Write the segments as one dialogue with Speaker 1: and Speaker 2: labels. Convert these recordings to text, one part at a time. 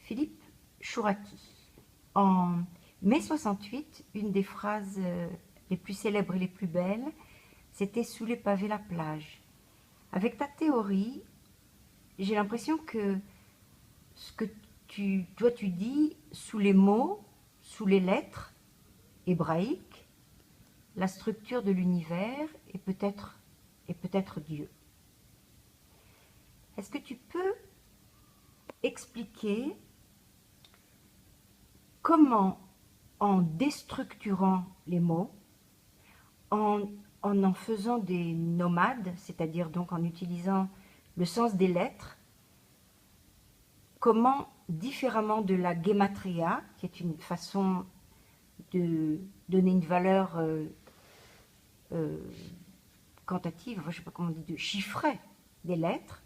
Speaker 1: Philippe Chouraki. En mai 68, une des phrases les plus célèbres et les plus belles, c'était « Sous les pavés la plage ». Avec ta théorie, j'ai l'impression que ce que tu dis sous les mots, sous les lettres hébraïques, la structure de l'univers et peut-être Dieu. Est-ce que tu peux expliquer comment, en déstructurant les mots, en faisant des nomades, c'est-à-dire donc en utilisant le sens des lettres, comment, différemment de la gematria, qui est une façon de donner une valeur quantitative, je ne sais pas comment on dit, de chiffrer des lettres,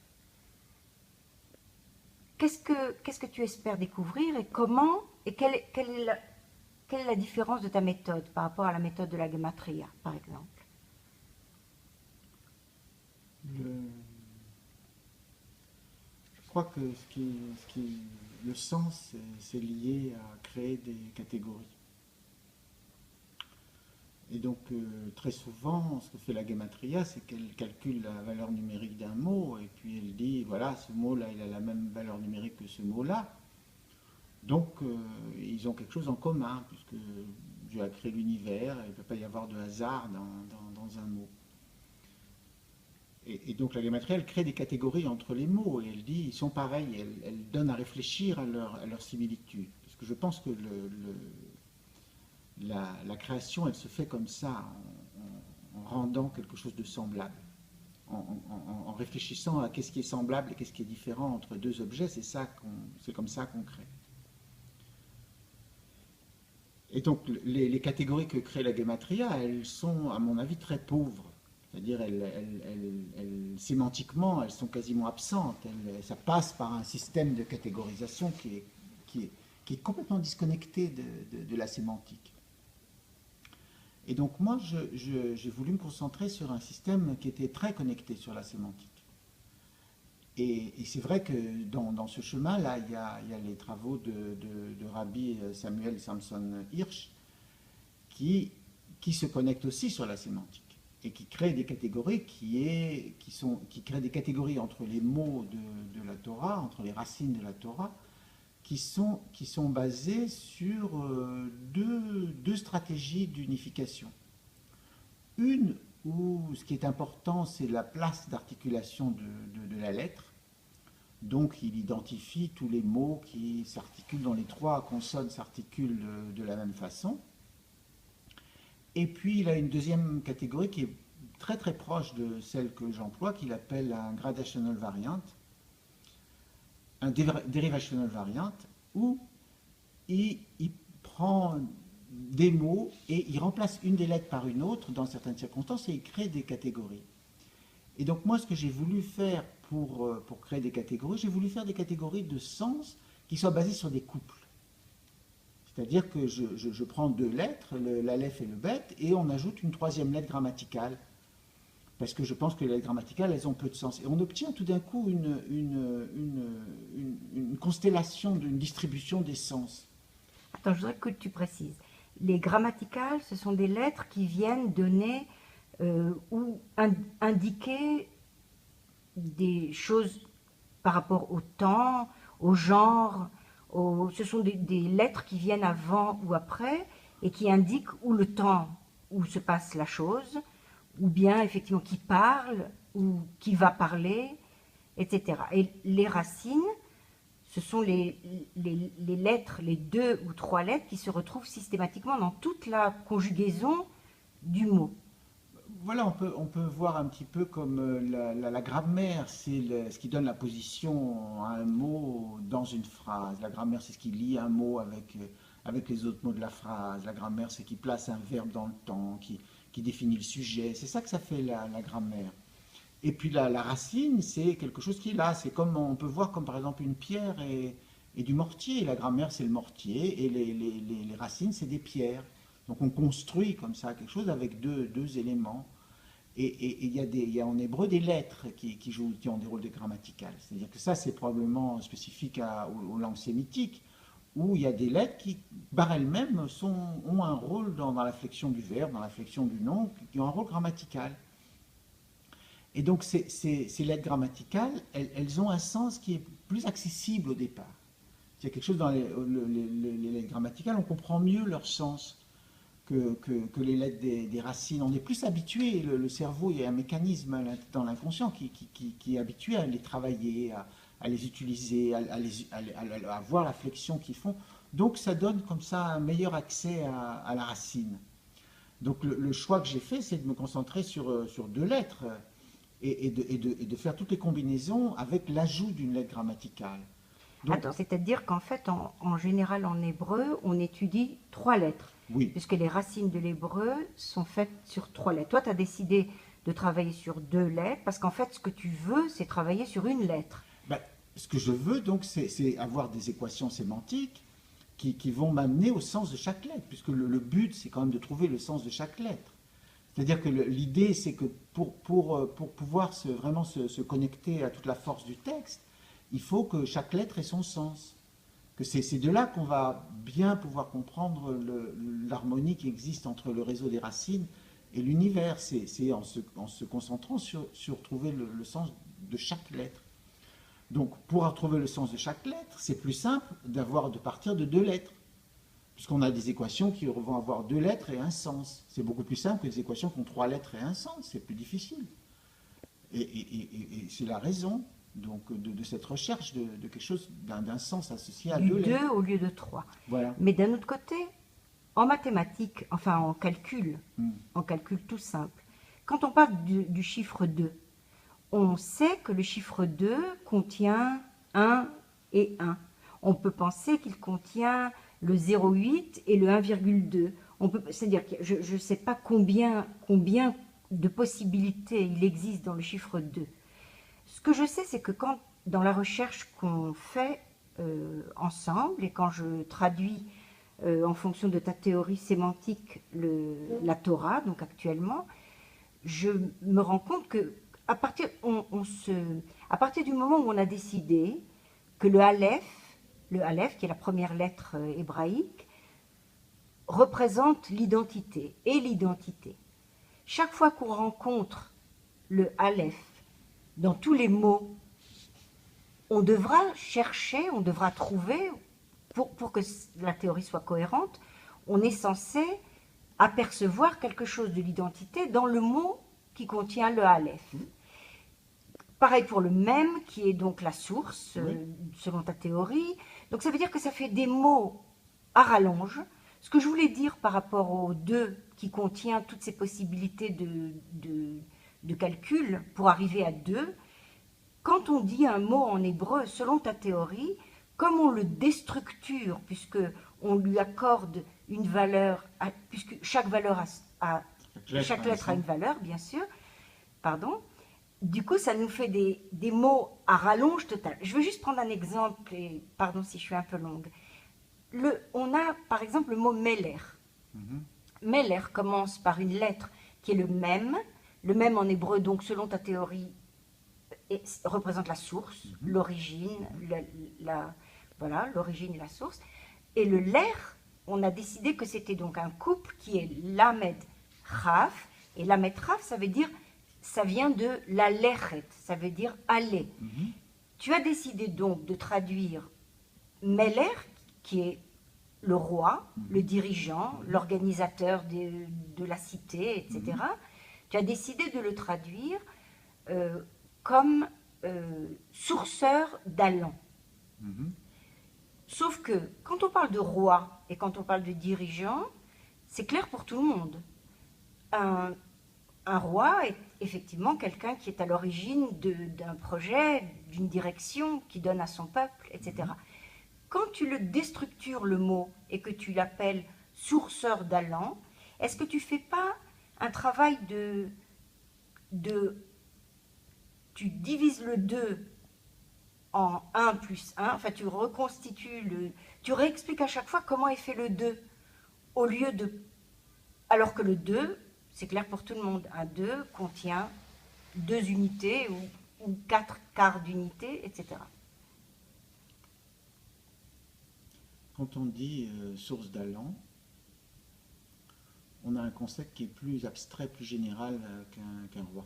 Speaker 1: qu'est-ce que tu espères découvrir et comment, et quelle est la différence de ta méthode par rapport à la méthode de la gematria, par exemple?
Speaker 2: Je crois que le sens, c'est lié à créer des catégories. Et donc, très souvent, ce que fait la gematria, c'est qu'elle calcule la valeur numérique d'un mot, et puis elle dit, voilà, ce mot-là, il a la même valeur numérique que ce mot-là. Donc, ils ont quelque chose en commun, puisque Dieu a créé l'univers, et il ne peut pas y avoir de hasard dans un mot. Et donc la gematria, elle crée des catégories entre les mots, et elle dit, ils sont pareils, elle donne à réfléchir à leur similitude. Parce que je pense que la création, elle se fait comme ça, en rendant quelque chose de semblable. En réfléchissant à qu'est-ce qui est semblable et qu'est-ce qui est différent entre deux objets, c'est comme ça qu'on crée. Et donc les catégories que crée la gematria, elles sont, à mon avis, très pauvres. C'est-à-dire, sémantiquement, elles sont quasiment absentes. Ça passe par un système de catégorisation qui est complètement disconnecté de la sémantique. Et donc moi, j'ai voulu me concentrer sur un système qui était très connecté sur la sémantique. Et c'est vrai que dans ce chemin-là, il y a les travaux de Rabbi Samuel Samson Hirsch qui se connectent aussi sur la sémantique et qui créent des catégories qui créent des catégories entre les mots de la Torah, entre les racines de la Torah, qui sont basées sur deux stratégies d'unification. Une où ce qui est important, c'est la place d'articulation de la lettre. Donc il identifie tous les mots qui s'articulent, dont les trois consonnes s'articulent de la même façon. Et puis il a une deuxième catégorie qui est très très proche de celle que j'emploie, qu'il appelle un gradational variant, un derivational variant, où il prend des mots et il remplace une des lettres par une autre dans certaines circonstances et il crée des catégories. Et donc moi, ce que j'ai voulu faire pour créer des catégories, j'ai voulu faire des catégories de sens qui soient basées sur des couples. C'est-à-dire que je prends deux lettres, l'alef et le bet, et on ajoute une troisième lettre grammaticale. Parce que je pense que les lettres grammaticales, elles ont peu de sens. Et on obtient tout d'un coup une constellation, une distribution des sens.
Speaker 1: Attends, je voudrais que tu précises. Les grammaticales, ce sont des lettres qui viennent donner ou indiquer des choses par rapport au temps, au genre. Ce sont des lettres qui viennent avant ou après et qui indiquent où le temps où se passe la chose, ou bien effectivement qui parle ou qui va parler, etc. Et les racines, ce sont les lettres, les deux ou trois lettres qui se retrouvent systématiquement dans toute la conjugaison du mot.
Speaker 2: Voilà, on peut voir un petit peu comme la grammaire, c'est ce qui donne la position à un mot dans une phrase. La grammaire, c'est ce qui lie un mot avec les autres mots de la phrase. La grammaire, c'est qui place un verbe dans le temps, qui définit le sujet. C'est ça que ça fait la grammaire. Et puis la racine, c'est quelque chose qui est là. C'est comme on peut voir comme par exemple une pierre et du mortier. La grammaire, c'est le mortier et les racines, c'est des pierres. Donc on construit comme ça quelque chose avec deux éléments. Et il y a en hébreu des lettres qui ont des rôles de grammaticales. C'est-à-dire que ça, c'est probablement spécifique aux langues sémitiques, où il y a des lettres qui, par elles-mêmes, ont un rôle dans la flexion du verbe, dans la flexion du nom, qui ont un rôle grammatical. Et donc, ces lettres grammaticales, elles ont un sens qui est plus accessible au départ. Il y a quelque chose dans les lettres grammaticales, on comprend mieux leur sens que les lettres des racines. On est plus habitué, le cerveau, il y a un mécanisme dans l'inconscient qui est habitué à les travailler, à les utiliser, à voir la flexion qu'ils font. Donc ça donne comme ça un meilleur accès à la racine. Donc le choix que j'ai fait, c'est de me concentrer sur deux lettres et de faire toutes les combinaisons avec l'ajout d'une lettre grammaticale. Donc,
Speaker 1: Attends, c'est-à-dire qu'en fait, en général, en hébreu, on étudie 3 lettres,
Speaker 2: oui.
Speaker 1: puisque les racines de l'hébreu sont faites sur 3 lettres. Toi, tu as décidé de travailler sur 2 lettres, parce qu'en fait, ce que tu veux, c'est travailler sur une lettre.
Speaker 2: Ben, ce que je veux, donc, c'est avoir des équations sémantiques qui vont m'amener au sens de chaque lettre, puisque le but, c'est quand même de trouver le sens de chaque lettre. C'est-à-dire que l'idée, c'est que pour pouvoir vraiment se connecter à toute la force du texte, il faut que chaque lettre ait son sens. Que c'est de là qu'on va bien pouvoir comprendre l'harmonie qui existe entre le réseau des racines et l'univers. C'est en se concentrant sur trouver le sens de chaque lettre. Donc, pour retrouver le sens de chaque lettre, c'est plus simple de partir de 2 lettres. Puisqu'on a des équations qui vont avoir 2 lettres et un sens. C'est beaucoup plus simple que des équations qui ont 3 lettres et un sens. C'est plus difficile. Et c'est la raison donc, de cette recherche de quelque chose, d'un sens associé à
Speaker 1: Du
Speaker 2: 2 lettres.
Speaker 1: 2 au lieu de 3.
Speaker 2: Voilà.
Speaker 1: Mais d'un autre côté, en mathématiques, enfin en calcul tout simple, quand on parle du chiffre 2, on sait que le chiffre 2 contient 1 et 1. On peut penser qu'il contient le 0,8 et le 1,2. C'est-à-dire que je ne sais pas combien de possibilités il existe dans le chiffre 2. Ce que je sais, c'est que quand, dans la recherche qu'on fait ensemble, et quand je traduis en fonction de ta théorie sémantique la Torah, donc actuellement, je me rends compte que à partir du moment où on a décidé que le Aleph, qui est la première lettre hébraïque, représente l'identité et l'identité. Chaque fois qu'on rencontre le Aleph dans tous les mots, on devra chercher, on devra trouver, pour que la théorie soit cohérente, on est censé apercevoir quelque chose de l'identité dans le mot qui contient le Aleph. Pareil pour le même, qui est donc la source, selon ta théorie. Donc ça veut dire que ça fait des mots à rallonge. Ce que je voulais dire par rapport au 2, qui contient toutes ces possibilités de calcul pour arriver à 2, quand on dit un mot en hébreu, selon ta théorie, comme on le déstructure, puisque on lui accorde une valeur, puisque chaque lettre a une valeur, bien sûr, pardon. Du coup, ça nous fait des mots à rallonge totale. Je veux juste prendre un exemple, et pardon si je suis un peu longue. On a, par exemple, le mot Meller. Meller commence par une lettre qui est le même en hébreu, donc selon ta théorie, représente la source, l'origine, voilà, l'origine et la source. Et le ler, on a décidé que c'était donc un couple qui est Lamed Raf, et Lamed Raf, ça vient de la leret, ça veut dire aller. Tu as décidé donc de traduire Meller, qui est le roi, le dirigeant, l'organisateur de la cité, etc. Tu as décidé de le traduire comme sourceur d'allant. Sauf que quand on parle de roi et quand on parle de dirigeant, c'est clair pour tout le monde. Un roi est effectivement quelqu'un qui est à l'origine d'un projet, d'une direction, qui donne à son peuple, etc. Quand tu le déstructures le mot et que tu l'appelles sourceur d'allant, est-ce que tu ne fais pas un travail tu divises le 2 en 1 plus 1, enfin tu reconstitues tu réexpliques à chaque fois comment est fait le 2, au lieu de... Alors que le 2, c'est clair pour tout le monde. Un 2 contient 2 unités ou 4 quarts d'unité, etc.
Speaker 2: Quand on dit source d'allant, on a un concept qui est plus abstrait, plus général qu'un roi.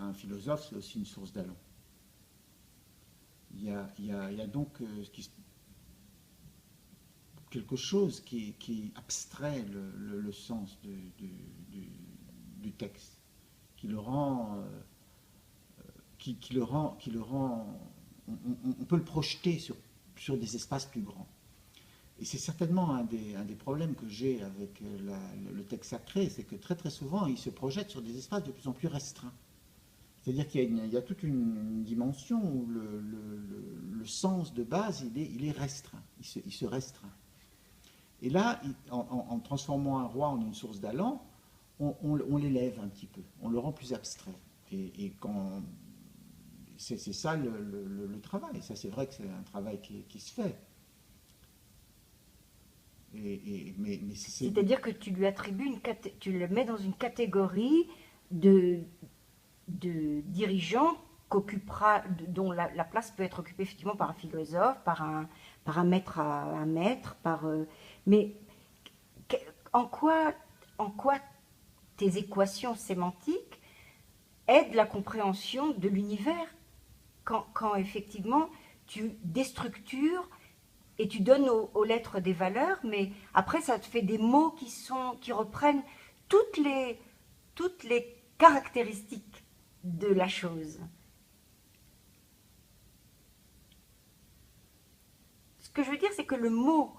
Speaker 2: Un philosophe, c'est aussi une source d'allant. Il y a donc quelque chose qui abstrait le sens du texte, qui le rend, on peut le projeter sur des espaces plus grands. Et c'est certainement un des problèmes que j'ai avec le texte sacré, c'est que très très souvent, il se projette sur des espaces de plus en plus restreints. C'est-à-dire qu'il y a toute une dimension où le sens de base, il est restreint, il se restreint. Et là, en transformant un roi en une source d'allant, on l'élève un petit peu, on le rend plus abstrait. Et c'est ça le travail. Ça, c'est vrai que c'est un travail qui se fait.
Speaker 1: C'est-à-dire que tu lui attribues tu le mets dans une catégorie de dirigeant dont la place peut être occupée effectivement par un philosophe, par un maître à un maître, mais en quoi tes équations sémantiques aident la compréhension de l'univers quand effectivement tu déstructures et tu donnes aux lettres des valeurs, mais après ça te fait des mots qui reprennent toutes les caractéristiques de la chose. Ce que je veux dire, c'est que le mot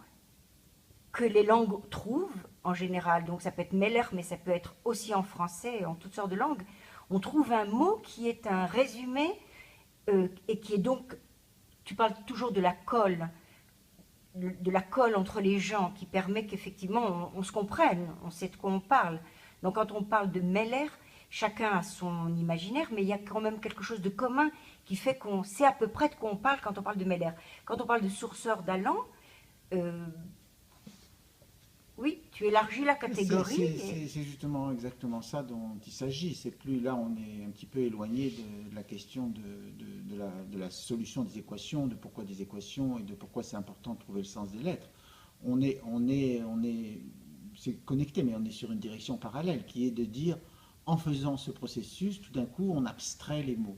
Speaker 1: que les langues trouvent, en général, donc ça peut être Meller, mais ça peut être aussi en français, en toutes sortes de langues, on trouve un mot qui est un résumé et qui est donc, tu parles toujours de la colle entre les gens qui permet qu'effectivement on se comprenne, on sait de quoi on parle. Donc quand on parle de Meller, chacun a son imaginaire, mais il y a quand même quelque chose de commun qui fait qu'on sait à peu près de quoi on parle quand on parle de Meller. Quand on parle de sourceur d'allant, oui, tu élargis la catégorie.
Speaker 2: C'est justement exactement ça dont il s'agit. C'est plus là, on est un petit peu éloigné de la question de la solution des équations, de pourquoi des équations et de pourquoi c'est important de trouver le sens des lettres. C'est connecté, mais on est sur une direction parallèle qui est de dire, en faisant ce processus, tout d'un coup, on abstrait les mots.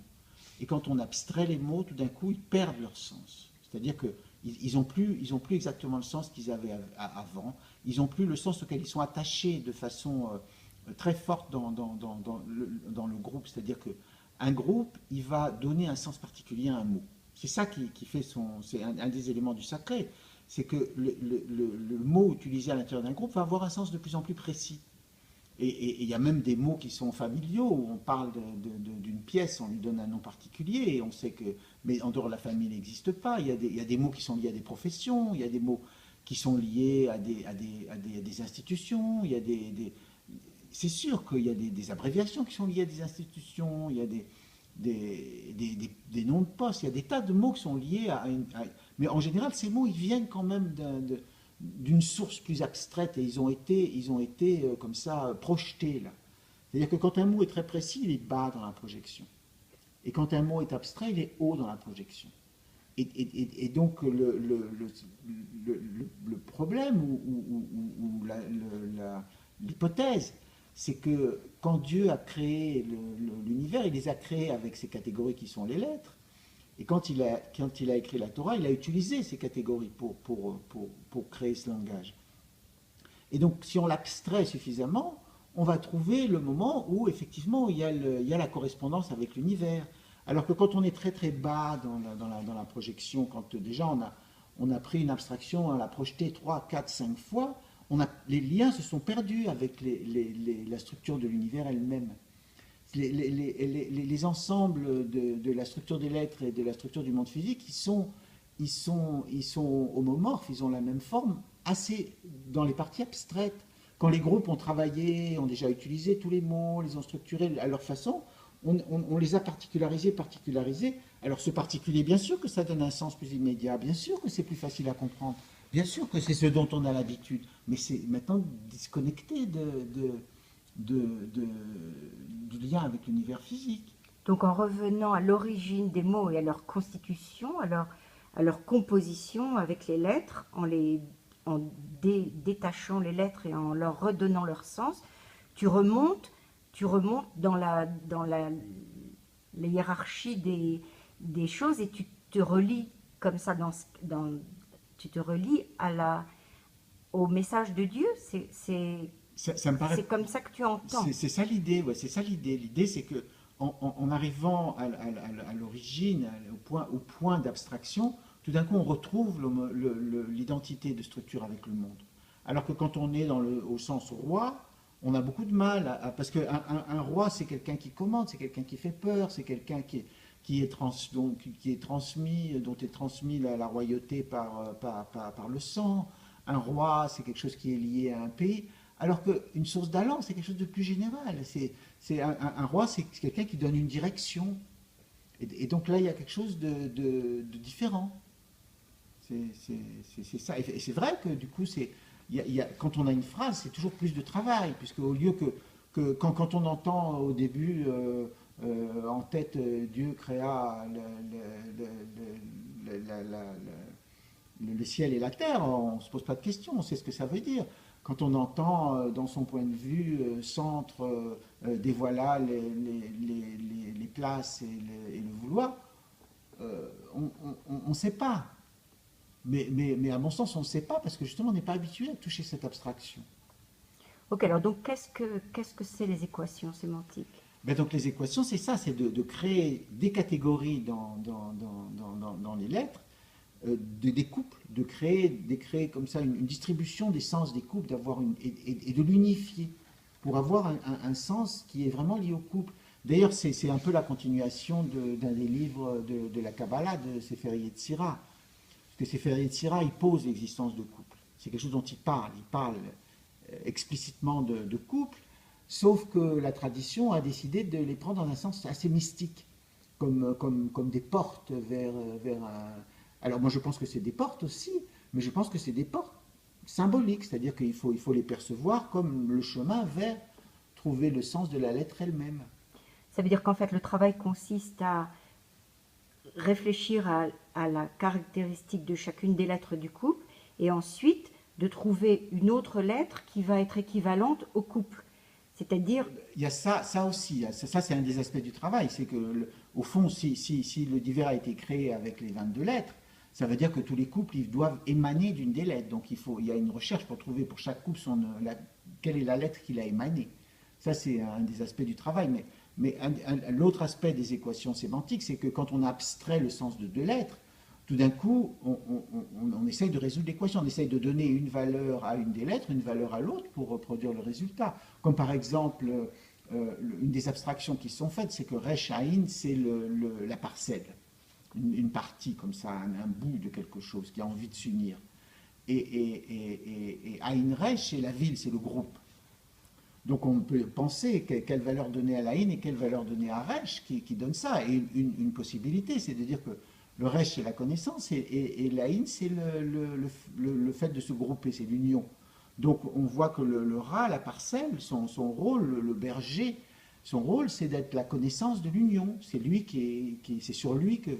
Speaker 2: Et quand on abstrait les mots, tout d'un coup, ils perdent leur sens. C'est-à-dire qu'ils n'ont plus exactement le sens qu'ils avaient avant. Ils n'ont plus le sens auquel ils sont attachés de façon très forte dans le groupe. C'est-à-dire qu'un groupe, il va donner un sens particulier à un mot. C'est ça qui fait c'est un des éléments du sacré. C'est que le mot utilisé à l'intérieur d'un groupe va avoir un sens de plus en plus précis. Et il y a même des mots qui sont familiaux, où on parle d'une pièce, on lui donne un nom particulier, et on sait que, mais en dehors de la famille, il n'existe pas. Il y a des mots qui sont liés à des professions, il y a des mots qui sont liés à des institutions, c'est sûr qu'il y a des abréviations qui sont liées à des institutions, il y a des noms de postes, il y a des tas de mots qui sont liés mais en général, ces mots, ils viennent quand même d'une source plus abstraite et ils ont été comme ça projetés là. C'est-à-dire que quand un mot est très précis, il est bas dans la projection. Et quand un mot est abstrait, il est haut dans la projection. Et donc le problème ou l'hypothèse, c'est que quand Dieu a créé l'univers, il les a créés avec ces catégories qui sont les lettres. Et quand il a écrit la Torah, il a utilisé ces catégories pour créer ce langage. Et donc, si on l'abstrait suffisamment, on va trouver le moment où, effectivement, il y a la correspondance avec l'univers. Alors que quand on est très très bas dans la projection, quand déjà on a pris une abstraction, on l'a projetée 3, 4, 5 fois, les liens se sont perdus avec la structure de l'univers elle-même. Les ensembles de la structure des lettres et de la structure du monde physique, ils sont homomorphes, ils ont la même forme, assez dans les parties abstraites. Quand les groupes ont travaillé, ont déjà utilisé tous les mots, les ont structurés à leur façon, on les a particularisés. Alors ce particulier, bien sûr que ça donne un sens plus immédiat, bien sûr que c'est plus facile à comprendre, Bien sûr que c'est ce dont on a l'habitude, mais c'est maintenant disconnecté du lien avec l'univers physique.
Speaker 1: Donc en revenant à l'origine des mots et à leur constitution, à leur composition avec les lettres, en détachant les lettres et en leur redonnant leur sens, tu remontes, tu remontes la hiérarchie des choses et tu te relis comme ça tu te relis au message de Dieu.
Speaker 2: Ça me paraît.
Speaker 1: C'est comme ça que tu entends.
Speaker 2: C'est ça l'idée, ouais, c'est ça l'idée. L'idée, c'est que en arrivant à l'origine, au point d'abstraction, tout d'un coup, on retrouve l'identité de structure avec le monde. Alors que quand on est au sens roi, on a beaucoup de mal, parce qu'un roi, c'est quelqu'un qui commande, c'est quelqu'un qui fait peur, c'est quelqu'un qui est transmis, dont est transmis la royauté par le sang. Un roi, c'est quelque chose qui est lié à un pays. Alors qu'une source d'allant, c'est quelque chose de plus général. Un roi, c'est quelqu'un qui donne une direction. Et donc là, il y a quelque chose de différent. C'est ça. Et c'est vrai que du coup, quand on a une phrase, c'est toujours plus de travail, puisque au lieu quand on entend au début en tête, Dieu créa le ciel et la terre, on ne se pose pas de questions, on sait ce que ça veut dire. Quand on entend dans son point de vue, centre, dévoila les places et le vouloir, on ne sait pas. Mais à mon sens, on ne sait pas parce que justement, on n'est pas habitué à toucher cette abstraction.
Speaker 1: Ok, alors donc qu'est-ce que c'est les équations sémantiques?
Speaker 2: Ben donc les équations, c'est ça, c'est de créer des catégories dans les lettres, des couples, de créer comme ça une distribution des sens des couples, et de l'unifier pour avoir un sens qui est vraiment lié au couple. D'ailleurs, c'est un peu la continuation d'un des livres de la Kabbalah de Sefer Yetzirah. Parce que Sefer Yetzirah, il pose l'existence de couple. C'est quelque chose dont il parle. Il parle explicitement de couple, sauf que la tradition a décidé de les prendre dans un sens assez mystique, comme des portes vers un... Alors moi je pense que c'est des portes aussi, mais je pense que c'est des portes symboliques, c'est-à-dire qu'il faut les percevoir comme le chemin vers trouver le sens de la lettre elle-même.
Speaker 1: Ça veut dire qu'en fait le travail consiste à réfléchir à la caractéristique de chacune des lettres du couple et ensuite de trouver une autre lettre qui va être équivalente au couple. C'est-à-dire...
Speaker 2: Il y a ça aussi, ça c'est un des aspects du travail, c'est que au fond, si le divers a été créé avec les 22 lettres, ça veut dire que tous les couples ils doivent émaner d'une des lettres. Donc il y a une recherche pour trouver pour chaque couple quelle est la lettre qu'il a émanée. Ça c'est un des aspects du travail. Mais l'autre aspect des équations sémantiques, c'est que quand on abstrait le sens de deux lettres, tout d'un coup, on essaye de résoudre l'équation, on essaye de donner une valeur à une des lettres, une valeur à l'autre pour reproduire le résultat. Comme par exemple, une des abstractions qui sont faites, c'est que Resh Aïn, c'est la parcelle, une partie comme ça, un bout de quelque chose qui a envie de s'unir. Et Aïn Resh, c'est la ville, c'est le groupe. Donc on peut penser quelle valeur donner à l'Aïn et quelle valeur donner à Resh qui donne ça. Et une possibilité, c'est de dire que le Resh, c'est la connaissance, et l'Aïn, c'est le fait de se grouper, c'est l'union. Donc on voit que le rat, la parcelle, son rôle, le berger, son rôle, c'est d'être la connaissance de l'union. C'est lui c'est sur lui que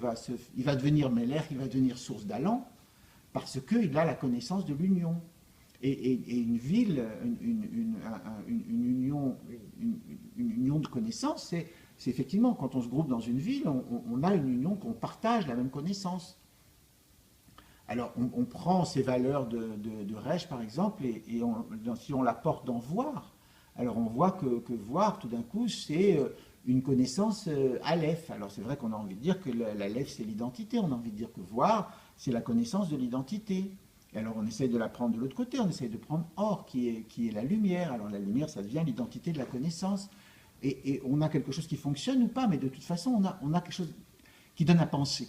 Speaker 2: il va devenir Meller, il va devenir source d'allant, parce qu'il a la connaissance de l'union. Et une ville, une union de connaissances, c'est effectivement, quand on se groupe dans une ville, on a une union qu'on partage la même connaissance. Alors, on prend ces valeurs de Reich, par exemple, et si on la porte dans voir, alors on voit que voir, tout d'un coup, c'est une connaissance Aleph. Alors, c'est vrai qu'on a envie de dire que l'Aleph, c'est l'identité. On a envie de dire que voir, c'est la connaissance de l'identité. Et alors, on essaye de la prendre de l'autre côté. On essaye de prendre Or, qui est la lumière. Alors, la lumière, ça devient l'identité de la connaissance. Et on a quelque chose qui fonctionne ou pas, mais de toute façon, on a quelque chose qui donne à penser.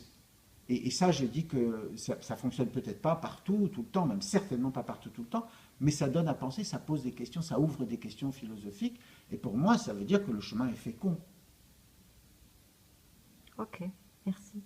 Speaker 2: Et ça, j'ai dit que ça fonctionne peut-être pas partout, tout le temps, même certainement pas partout, tout le temps, mais ça donne à penser, ça pose des questions, ça ouvre des questions philosophiques. Et pour moi, ça veut dire que le chemin est fécond.
Speaker 1: Ok, merci.